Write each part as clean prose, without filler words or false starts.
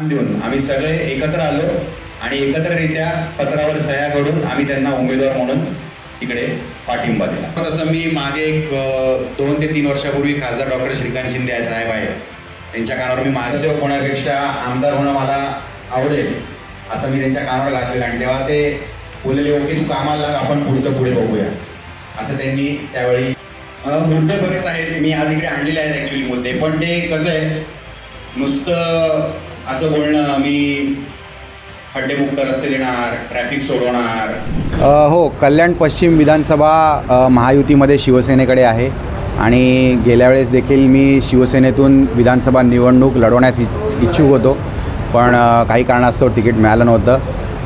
देऊन आम्ही सगळे एकत्र आलो आणि एकत्ररित्या पत्रावर सह्या करून आम्ही त्यांना उमेदवार म्हणून तिकडे पाठिंबा दिला। तसं मी मागे एक 2 ते 3 वर्षापूर्वी खासदार डॉक्टर श्रीकांत शिंदे साहेब आहेत, त्यांच्या कानावर मी नगरसेवक होण्यापेक्षा आमदार होणं मला आवडेल असं मी त्यांच्या कानावर घातलेलं आणि तेव्हा ते बोललेले ओके तू कामाला लाग, आपण पुढे बघूया असं त्यांनी त्यावेळी। मुद्दे बरेच आहेत, मी आज इकडे आणलेले आहेत ॲक्च्युली मुद्दे, पण ते कसं आहे नुसतं असं बोलणं मी खड्डेमुक्त रस्ते देणार, ट्रॅफिक सोडवणार। हो, कल्याण पश्चिम विधानसभा महायुतीमध्ये शिवसेनेकडे आहे आणि गेल्या वेळेस देखील मी शिवसेनेतून विधानसभा निवडणूक लढवण्यास इच्छुक होतो, पण काही कारणास्तव तिकीट मिळालं नव्हतं।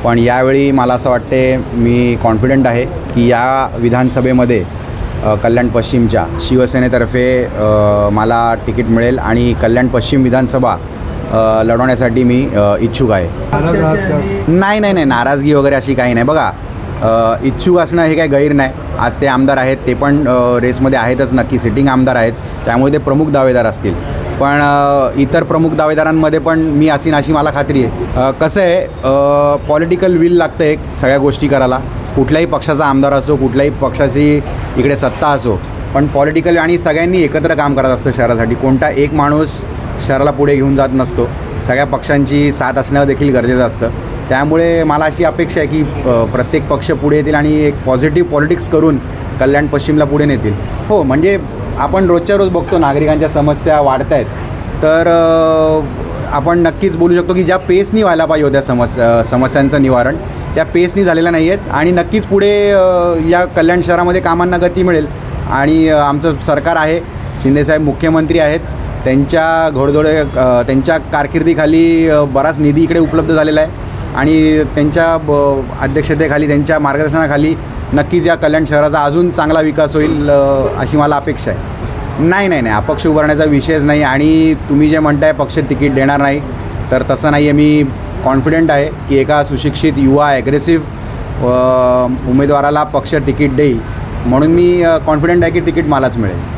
पण यावेळी मला असं वाटते मी कॉन्फिडंट आहे की या विधानसभेमध्ये कल्याण पश्चिमच्या शिवसेनेतर्फे मला तिकीट मिळेल आणि कल्याण पश्चिम विधानसभा लढवण्यासाठी मी इच्छुक आहे। नाही नाही नाही, नाराजगी वगैरे अशी काही नाही। बघा, इच्छुक असणं हे काही गैर नाही। आज ते आमदार आहेत, ते पण रेसमध्ये आहेतच नक्की, सिटिंग आमदार आहेत, त्यामुळे ते प्रमुख दावेदार असतील। पण इतर प्रमुख दावेदारांमध्ये पण मी असीन अशी मला खात्री आहे। कसं आहे, पॉलिटिकल विल लागतं एक सगळ्या गोष्टी करायला, कुठल्याही पक्षाचा आमदार असो, कुठल्याही पक्षाची इकडे सत्ता असो, पण पॉलिटिकल आणि सगळ्यांनी एकत्र काम करत असतं शहरासाठी। कोणता एक माणूस शहराला पुढे घेऊन जात नसतो, सगळ्या पक्षांची साथ असणं देखील गरजेचं असतं। त्यामुळे मला अशी अपेक्षा आहे की प्रत्येक पक्ष पुढे येतील आणि एक पॉझिटिव्ह पॉलिटिक्स करून कल्याण पश्चिमला पुढे नेतील। हो, म्हणजे आपण रोजच्या रोज बघतो नागरिकांच्या समस्या वाढत आहेत, तर आपण नक्कीच बोलू शकतो की ज्या पेसनी व्हायला पाहिजे होत्या समस्यांचं निवारण, त्या पेसनी झालेल्या नाही आहेत आणि नक्कीच पुढे या कल्याण शहरामध्ये कामांना गती मिळेल। आणि आमचं सरकार आहे, शिंदेसाहेब मुख्यमंत्री आहेत, त्यांच्या कारकिर्दीखाली बराच निधी इकडे उपलब्ध झालेला आहे आणि त्यांच्या अध्यक्षतेखाली, त्यांच्या मार्गदर्शनाखाली नक्कीच या कल्याण शहराचा अजून चांगला विकास होईल अशी मला अपेक्षा आहे। नाही नाही नाही, अपक्ष उभारण्याचा विषयच नाही आणि तुम्ही जे म्हणताय पक्ष तिकीट देणार नाही, तर तसं नाही आहे। मी कॉन्फिडंट आहे की एका सुशिक्षित युवा ॲग्रेसिव्ह उमेदवाराला पक्ष तिकीट देईल, म्हणून मी कॉन्फिडंट आहे की तिकीट मलाच मिळेल।